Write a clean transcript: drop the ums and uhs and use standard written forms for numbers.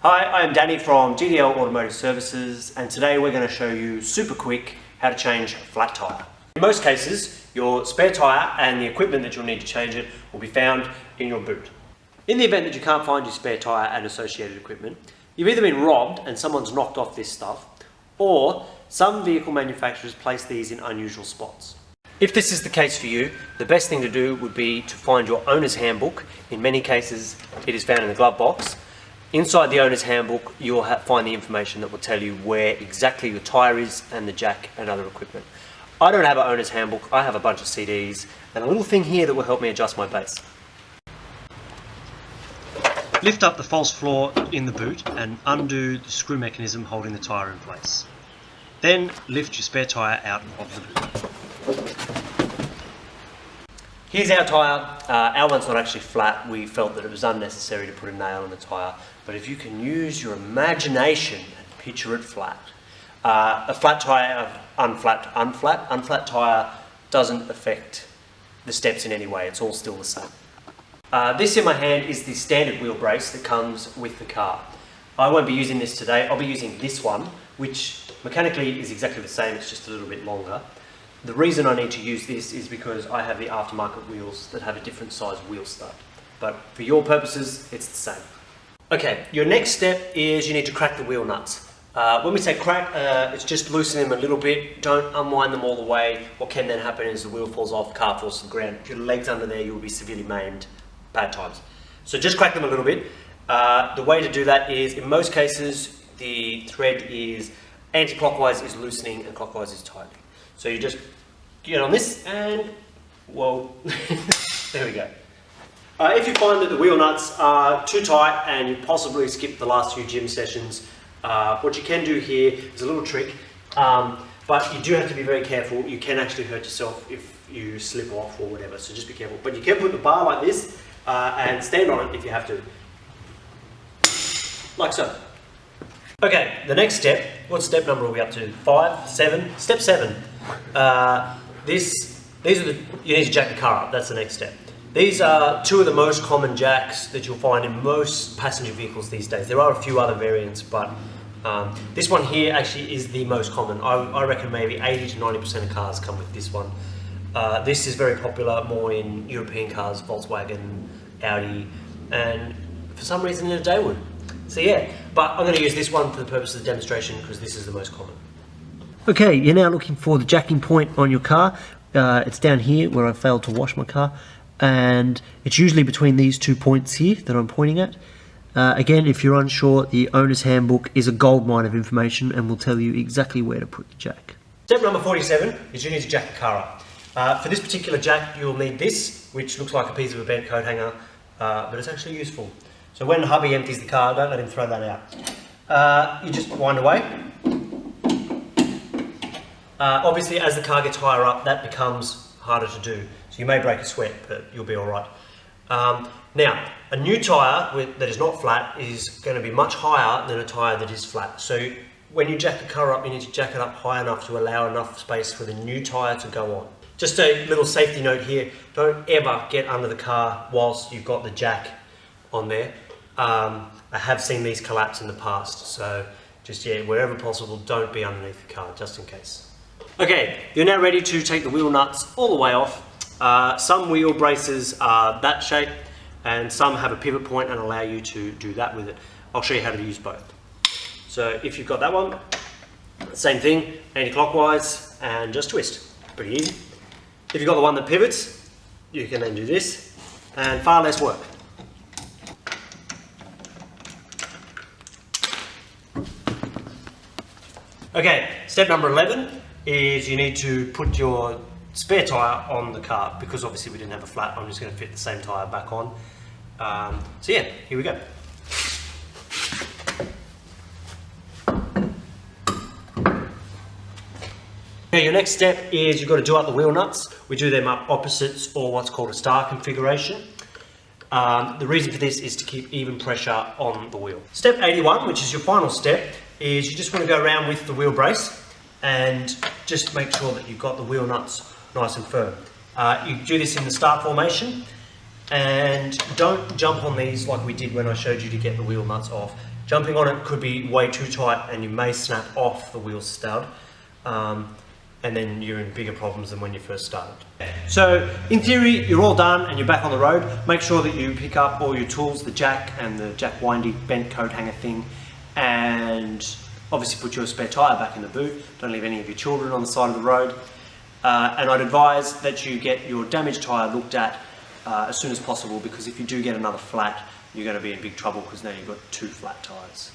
Hi, I'm Danny from GDL Automotive Services, and today we're going to show you super quick how to change a flat tyre. In most cases, your spare tyre and the equipment that you'll need to change it will be found in your boot. In the event that you can't find your spare tyre and associated equipment, you've either been robbed and someone's knocked off this stuff, or some vehicle manufacturers place these in unusual spots. If this is the case for you, the best thing to do would be to find your owner's handbook. In many cases, it is found in the glove box. Inside the owner's handbook, you'll find the information that will tell you where exactly your tyre is and the jack and other equipment. I don't have an owner's handbook, I have a bunch of CDs and a little thing here that will help me adjust my base. Lift up the false floor in the boot and undo the screw mechanism holding the tyre in place. Then lift your spare tyre out of the boot. Here's our tyre. Our one's not actually flat. We felt that it was unnecessary to put a nail in the tyre, but if you can use your imagination and picture it flat. A flat tyre, unflat tyre doesn't affect the steps in any way. It's all still the same. This in my hand is the standard wheel brace that comes with the car. I won't be using this today. I'll be using this one, which mechanically is exactly the same. It's just a little bit longer. The reason I need to use this is because I have the aftermarket wheels that have a different size wheel stud. But for your purposes, it's the same. Okay, your next step is you need to crack the wheel nuts. When we say crack, it's just loosen them a little bit. Don't unwind them all the way. What can then happen is the wheel falls off, the car falls to the ground. If your leg's under there, you'll be severely maimed. Bad times. So just crack them a little bit. The way to do that is, in most cases, the thread is anti-clockwise is loosening and clockwise is tightening. So you just get on this and, whoa, there we go. If you find that the wheel nuts are too tight and you possibly skipped the last few gym sessions, what you can do here is a little trick, but you do have to be very careful. You can actually hurt yourself if you slip off or whatever, so just be careful. But you can put the bar like this and stand on it if you have to, like so. Okay, the next step, what step number are we up to? 5, 7? Step 7. You need to jack the car up, that's the next step. These are two of the most common jacks that you'll find in most passenger vehicles these days. There are a few other variants, but this one here actually is the most common. I reckon maybe 80 to 90% of cars come with this one. This is very popular more in European cars, Volkswagen, Audi, and for some reason in a Daewoo. So yeah, but I'm going to use this one for the purpose of the demonstration because this is the most common. Okay, you're now looking for the jacking point on your car. It's down here where I failed to wash my car, and it's usually between these 2 points here that I'm pointing at. Again, if you're unsure, the owner's handbook is a goldmine of information and will tell you exactly where to put the jack. Step number 47 is you need to jack the car up. For this particular jack, you'll need this, which looks like a piece of a bent coat hanger, but it's actually useful. So when hubby empties the car, don't let him throw that out. You just wind away. Obviously, as the car gets higher up, that becomes harder to do. So you may break a sweat, but you'll be all right. Now, a new tyre that is not flat is going to be much higher than a tyre that is flat. So when you jack the car up, you need to jack it up high enough to allow enough space for the new tyre to go on. Just a little safety note here, don't ever get under the car whilst you've got the jack on there. I have seen these collapse in the past, so just, yeah, wherever possible, don't be underneath the car, just in case. Okay, you're now ready to take the wheel nuts all the way off. Some wheel braces are that shape, and some have a pivot point and allow you to do that with it. I'll show you how to use both. So if you've got that one, same thing, anti-clockwise, and just twist. Pretty easy. If you've got the one that pivots, you can then do this, and far less work. Okay, step number 11 is you need to put your spare tyre on the car, because obviously we didn't have a flat. I'm just going to fit the same tyre back on. So yeah, here we go. Okay, your next step is you've got to do up the wheel nuts. We do them up opposites, or what's called a star configuration. The reason for this is to keep even pressure on the wheel. Step 81, which is your final step, is you just want to go around with the wheel brace and just make sure that you've got the wheel nuts nice and firm. You do this in the start formation, and don't jump on these like we did when I showed you to get the wheel nuts off. Jumping on it could be way too tight and you may snap off the wheel stud, and then you're in bigger problems than when you first started. So in theory, you're all done and you're back on the road. Make sure that you pick up all your tools, the jack and the jack windy bent coat hanger thing, and obviously put your spare tyre back in the boot. Don't leave any of your children on the side of the road. And I'd advise that you get your damaged tyre looked at as soon as possible, because if you do get another flat, you're going to be in big trouble because now you've got 2 flat tyres.